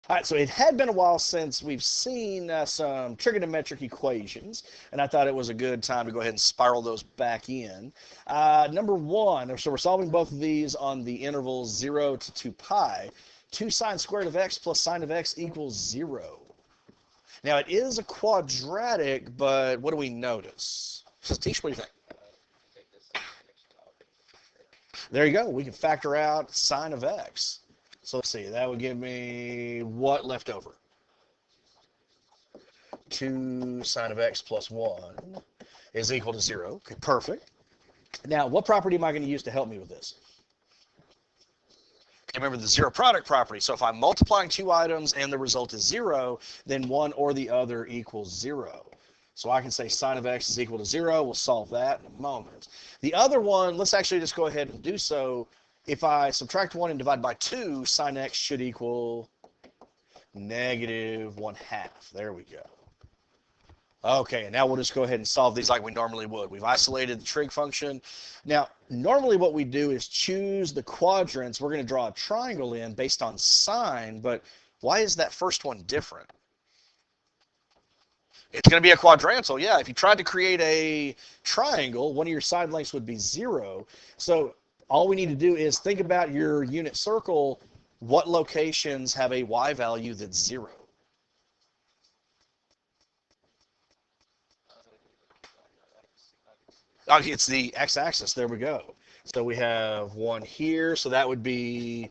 All right, so it had been a while since we've seen some trigonometric equations, and I thought it was a good time to go ahead and spiral those back in. Number one, so we're solving both of these on the intervals 0 to 2 pi. 2 sine squared of x plus sine of x equals 0. Now, it is a quadratic, but what do we notice? Satish, what do you think? There you go. We can factor out sine of x. So let's see. That would give me what left over? 2 sine of x plus 1 is equal to 0. Okay, perfect. Now, what property am I going to use to help me with this? Remember the zero product property. So if I'm multiplying two items and the result is 0, then one or the other equals 0. So I can say sine of x is equal to 0. We'll solve that in a moment. The other one, let's actually just go ahead and do so. If I subtract 1 and divide by 2, sine x should equal negative 1/2. There we go. Okay, and now we'll just go ahead and solve these like we normally would. We've isolated the trig function. Now, normally what we do is choose the quadrants. We're going to draw a triangle in based on sine, but why is that first one different? It's going to be a quadrantal, yeah. If you tried to create a triangle, one of your side lengths would be 0. So all we need to do is think about your unit circle. What locations have a y value that's 0? Oh, it's the x-axis. There we go. So we have one here, so that would be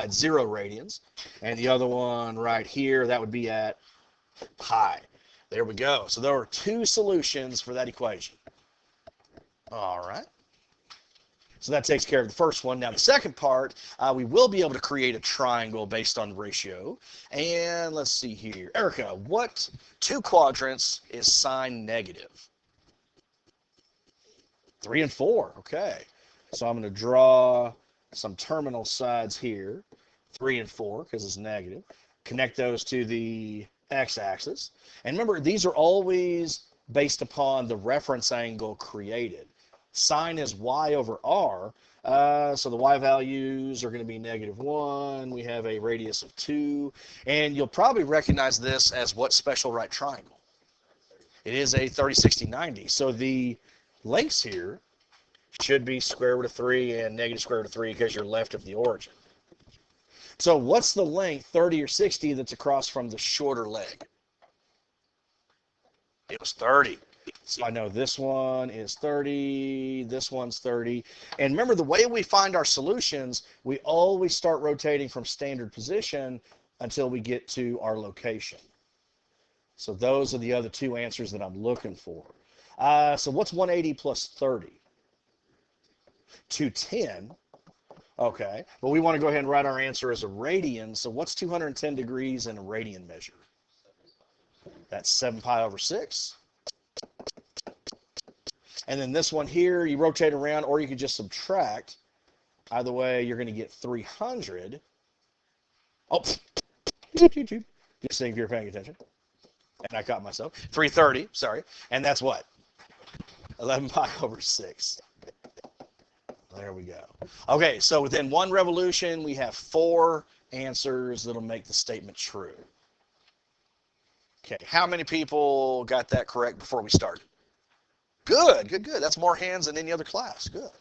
0 radians. And the other one right here, that would be at pi. There we go. So there are two solutions for that equation. All right. So that takes care of the first one. Now the second part, we will be able to create a triangle based on ratio. And let's see here. Erica, what two quadrants is sine negative? 3 and 4. Okay. So I'm going to draw some terminal sides here. 3 and 4 because it's negative. Connect those to the x-axis. And remember, these are always based upon the reference angle created. Sine is y over r. So the y values are going to be -1. We have a radius of 2. And you'll probably recognize this as what special right triangle? It is a 30, 60, 90. So the lengths here should be square root of 3 and negative square root of 3 because you're left of the origin. So what's the length, 30 or 60, that's across from the shorter leg? It was 30. So I know this one is 30, this one's 30. And remember, the way we find our solutions, we always start rotating from standard position until we get to our location. So those are the other two answers that I'm looking for. So what's 180 plus 30? 210. Okay, but we want to go ahead and write our answer as a radian. So what's 210 degrees in a radian measure? That's 7 pi over 6. And then this one here, you rotate around, or you could just subtract. Either way, you're going to get 300. Oh, just seeing if you're paying attention. And I caught myself. 330, sorry. And that's what? 11 pi over 6. There we go. Okay, so within one revolution, we have 4 answers that'll make the statement true. Okay, how many people got that correct before we started? Good, good, good. That's more hands than any other class. Good.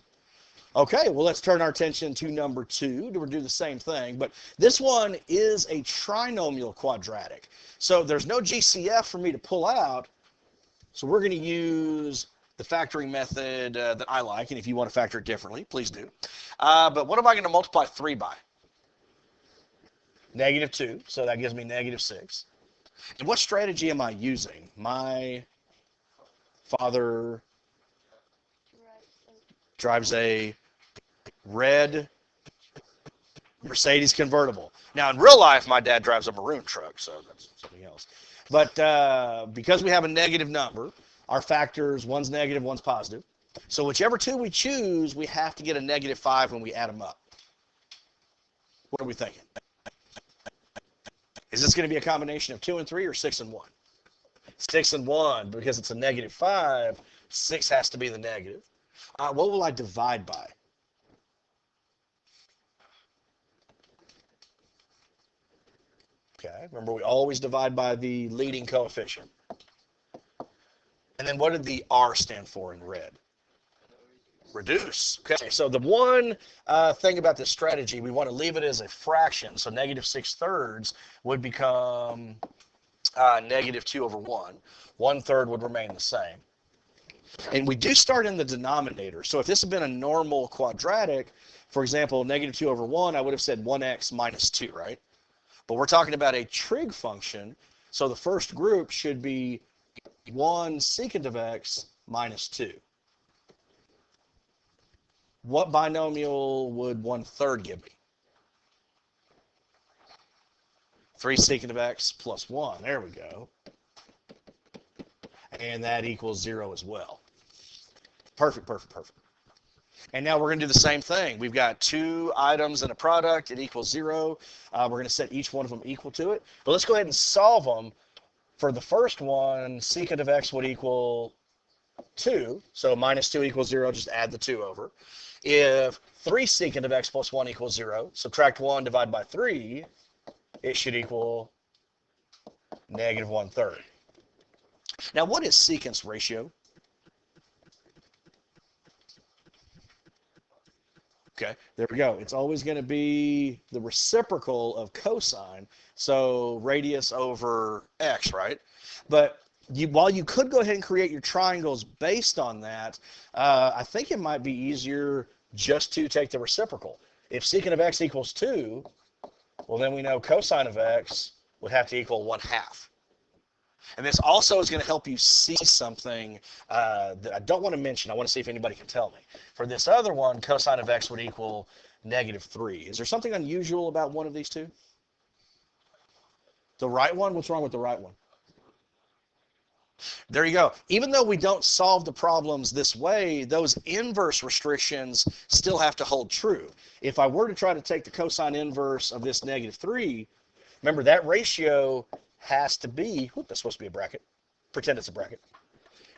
Okay, well, let's turn our attention to number 2. We'll do the same thing, but this one is a trinomial quadratic. So there's no GCF for me to pull out, so we're going to use the factoring method that I like, and if you want to factor it differently, please do. But what am I going to multiply 3 by? -2, so that gives me -6. And what strategy am I using? My father drives a red Mercedes convertible. Now, in real life, my dad drives a maroon truck, so that's something else. But because we have a negative number, our factors, one's negative, one's positive. So whichever two we choose, we have to get a -5 when we add them up. What are we thinking? Is this going to be a combination of 2 and 3 or 6 and 1? 6 and 1, because it's a -5, 6 has to be the negative. What will I divide by? Okay, remember we always divide by the leading coefficient. And then what did the R stand for in red? Reduce. Okay, so the one thing about this strategy, we want to leave it as a fraction. So -6/3 would become -2/1. 1/3 would remain the same. And we do start in the denominator. So if this had been a normal quadratic, for example, -2/1, I would have said 1x minus 2, right? But we're talking about a trig function, so the first group should be 1 secant of x minus 2. What binomial would 1/3 give me? 3 secant of x plus 1. There we go. And that equals 0 as well. Perfect, perfect, perfect. And now we're going to do the same thing. We've got two items in a product. It equals 0. We're going to set each one of them equal to it. But let's go ahead and solve them. For the first one, secant of x would equal 2. So minus 2 equals 0. Just add the 2 over. If 3 secant of x plus 1 equals 0, subtract 1, divide by 3, it should equal -1/3. Now, what is secant's ratio? Okay, there we go. It's always going to be the reciprocal of cosine, so radius over x, right? But while you could go ahead and create your triangles based on that, I think it might be easier just to take the reciprocal. If secant of x equals 2, well, then we know cosine of x would have to equal 1/2. And this also is going to help you see something that I don't want to mention. I want to see if anybody can tell me. For this other one, cosine of x would equal -3. Is there something unusual about one of these two? The right one? What's wrong with the right one? There you go. Even though we don't solve the problems this way, those inverse restrictions still have to hold true. If I were to try to take the cosine inverse of this -3, remember that ratio has to be, whoop, that's supposed to be a bracket. Pretend it's a bracket.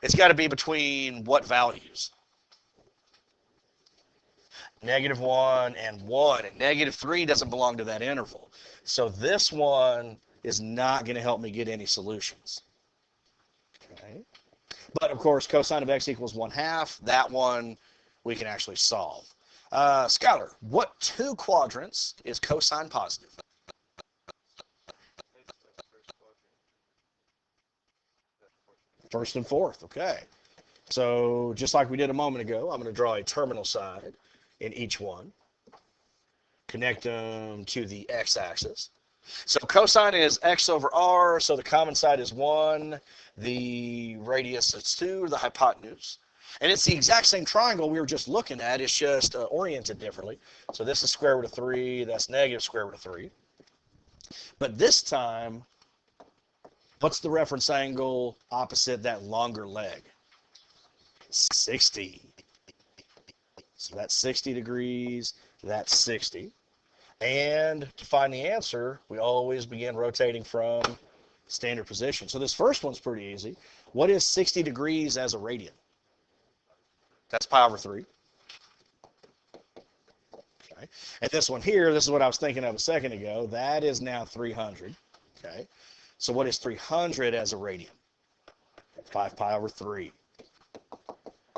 It's got to be between what values? -1 and 1. And -3 doesn't belong to that interval. So this one is not going to help me get any solutions. Okay. But of course, cosine of x equals 1/2. That one we can actually solve. Skylar, what two quadrants is cosine positive? First and fourth, okay. So just like we did a moment ago, I'm going to draw a terminal side in each one. Connect them to the x-axis. So cosine is x over r, so the common side is 1, the radius is 2, the hypotenuse. And it's the exact same triangle we were just looking at, it's just oriented differently. So this is square root of 3, that's negative square root of 3. But this time, what's the reference angle opposite that longer leg? 60. So that's 60 degrees, that's 60. And to find the answer, we always begin rotating from standard position. So this first one's pretty easy. What is 60 degrees as a radian? That's pi over 3. Okay. And this one here, this is what I was thinking of a second ago. That is now 300. Okay. So what is 300 as a radian? 5 pi over 3.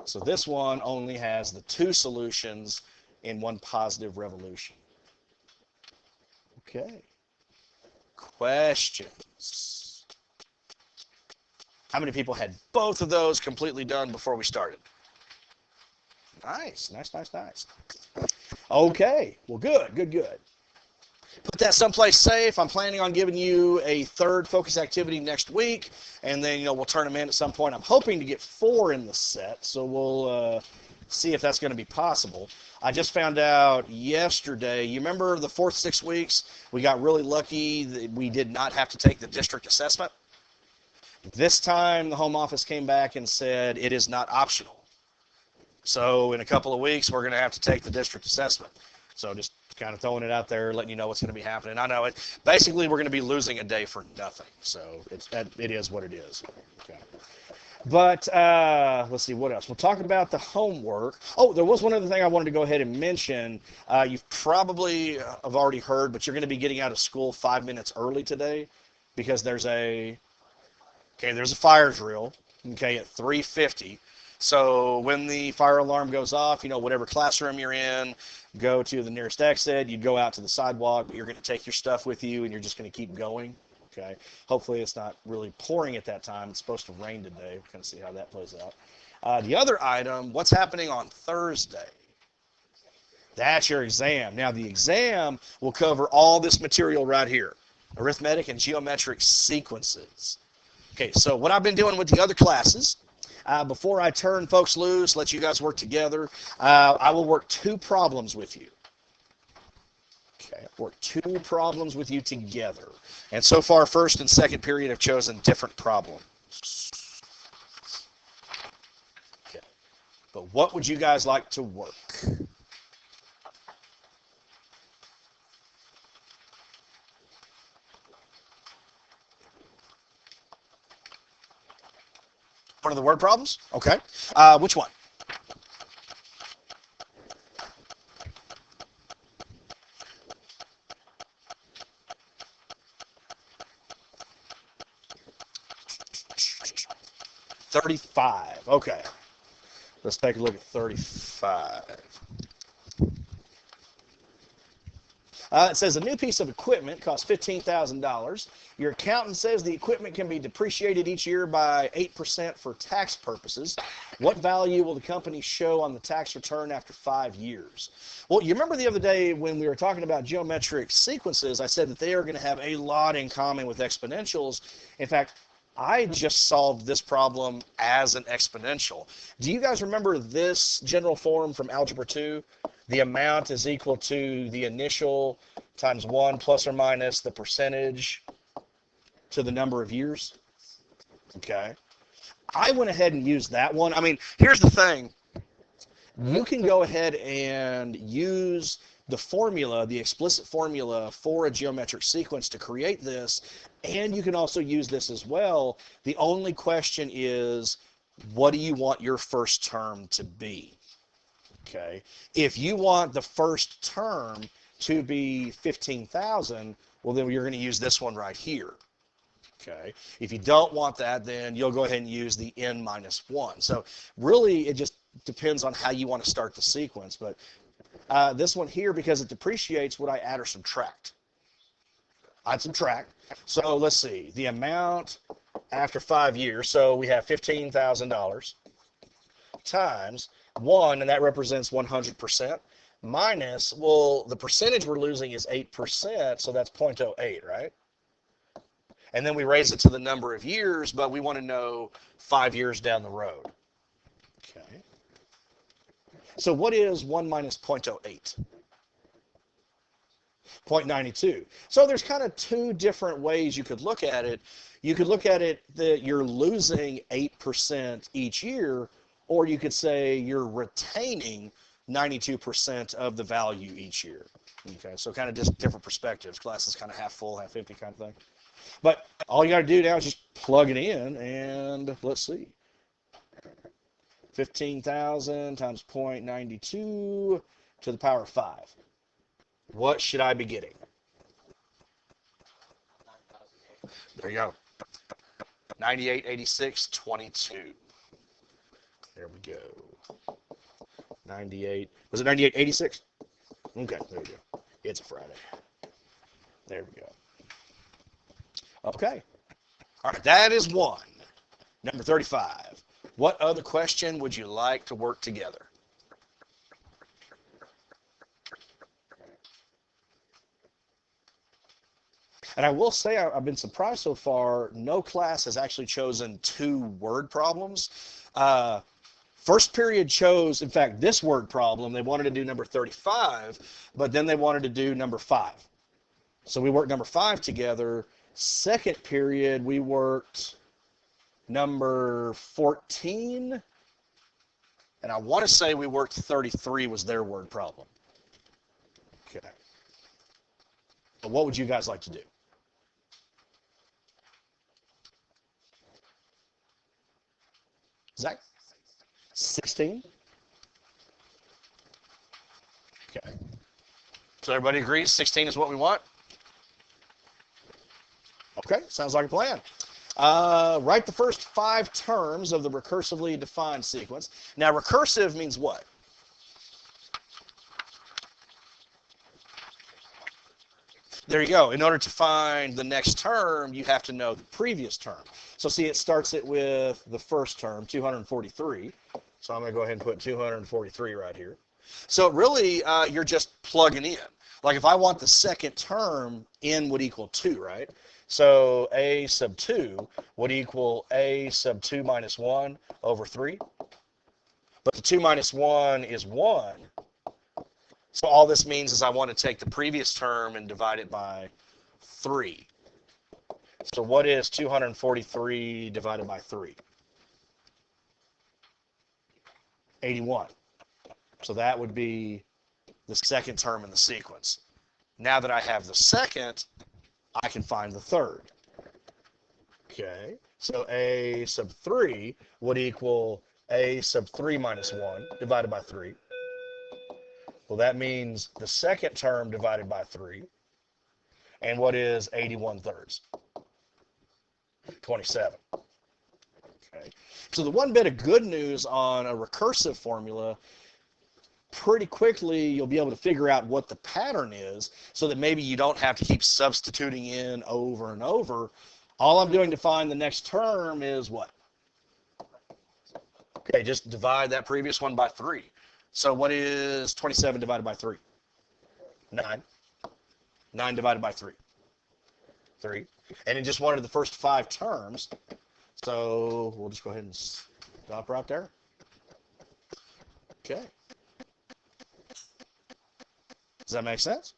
So this one only has the two solutions in one positive revolution. Okay. Questions? How many people had both of those completely done before we started? Nice, nice, nice, nice. Okay, well, good, good, good. Put that someplace safe. I'm planning on giving you a third focus activity next week, and then we'll turn them in at some point. I'm hoping to get 4 in the set, so we'll see if that's going to be possible. I just found out yesterday, you remember the 4th 6 weeks, we got really lucky that we did not have to take the district assessment. This time, the home office came back and said it is not optional. So in a couple of weeks, we're going to have to take the district assessment. So just kind of throwing it out there, letting you know what's going to be happening. I know it. Basically, we're going to be losing a day for nothing. So it is what it is. Okay. But let's see what else. We'll talk about the homework. Oh, there was one other thing I wanted to go ahead and mention. You've probably have already heard, but you're going to be getting out of school 5 minutes early today because there's a fire drill, okay, at 3:50. So when the fire alarm goes off, whatever classroom you're in, go to the nearest exit. You go out to the sidewalk, but you're going to take your stuff with you, and you're just going to keep going. Okay. Hopefully it's not really pouring at that time. It's supposed to rain today. We'll kind of see how that plays out. The other item, what's happening on Thursday? That's your exam. Now the exam will cover all this material right here. Arithmetic and geometric sequences. Okay, so what I've been doing with the other classes, before I turn folks loose, let you guys work together, I will work 2 problems with you. Okay, work 2 problems with you together. And so far, first and second period have chosen different problems. Okay, but what would you guys like to work? One of the word problems? Okay. Which one? $35. Okay. Let's take a look at 35. It says a new piece of equipment costs $15,000. Your accountant says the equipment can be depreciated each year by 8% for tax purposes. What value will the company show on the tax return after 5 years? Well, you remember the other day when we were talking about geometric sequences, I said that they are going to have a lot in common with exponentials. In fact, I just solved this problem as an exponential. Do you guys remember this general form from Algebra 2? The amount is equal to the initial times 1 plus or minus the percentage to the number of years. Okay. I went ahead and used that one. I mean, here's the thing. You can go ahead and use the formula, the explicit formula for a geometric sequence to create this, and you can also use this as well. The only question is, what do you want your first term to be? Okay. If you want the first term to be 15,000, well, then you're going to use this one right here. Okay. If you don't want that, then you'll go ahead and use the n minus 1. So really, it just depends on how you want to start the sequence. But this one here, because it depreciates, would I add or subtract? I'd subtract. So let's see. The amount after 5 years, so we have $15,000 times 1, and that represents 100%, minus, well, the percentage we're losing is 8%, so that's 0.08, right? And then we raise it to the number of years, but we want to know 5 years down the road. Okay. So what is 1 minus 0.08? 0.92. So there's kind of 2 different ways you could look at it. You could look at it that you're losing 8% each year, or you could say you're retaining 92% of the value each year. Okay, so kind of just different perspectives. Glass is kind of half full, half empty kind of thing. But all you got to do now is just plug it in, and let's see. 15,000 times 0.92 to the power of 5. What should I be getting? There you go. 98, 86, 22. There we go. 98. Was it 98, 86? Okay, there we go. It's a Friday. There we go. Okay. All right, that is 1. Number 35. What other question would you like to work together? And I will say I've been surprised so far. No class has actually chosen 2 word problems. First period chose, in fact, this word problem. They wanted to do number 35, but then they wanted to do number 5. So we worked number 5 together. Second period, we worked number 14. And I want to say we worked 33 was their word problem. Okay. But what would you guys like to do? Zach? 16? Okay. So everybody agrees 16 is what we want? Okay, sounds like a plan. Write the first 5 terms of the recursively defined sequence. Now, recursive means what? There you go. In order to find the next term, you have to know the previous term. So see, it starts it with the first term, 243. So I'm going to go ahead and put 243 right here. So really, you're just plugging in. Like if I want the second term, n would equal 2, right? So a sub 2 would equal a sub 2 minus 1 over 3. But the 2 minus 1 is 1. So all this means is I want to take the previous term and divide it by 3. So what is 243 divided by 3? 81. So that would be the second term in the sequence. Now that I have the second, I can find the third. Okay, so a sub 3 would equal a sub 3 minus 1 divided by 3. Well, that means the second term divided by 3. And what is 81 thirds? 27. Okay. So the one bit of good news on a recursive formula, pretty quickly you'll be able to figure out what the pattern is so that maybe you don't have to keep substituting in over and over. All I'm doing to find the next term is what? Okay, just divide that previous one by 3. So what is 27 divided by 3? 9. 9 divided by 3. 3. And it just wanted the first 5 terms. So we'll just go ahead and stop right there. Okay. Does that make sense?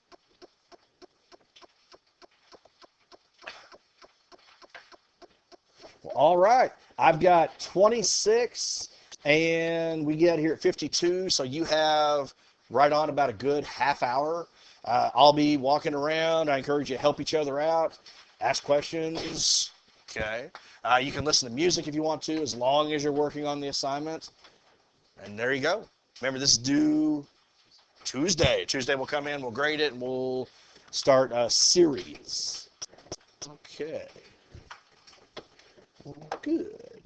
Well, all right. I've got 26, and we get here at 52. So you have right on about a good half hour. I'll be walking around. I encourage you to help each other out, ask questions. Okay. You can listen to music if you want to, as long as you're working on the assignment. And there you go. Remember, this is due Tuesday. Tuesday we'll come in, we'll grade it, and we'll start a series. Okay. Good.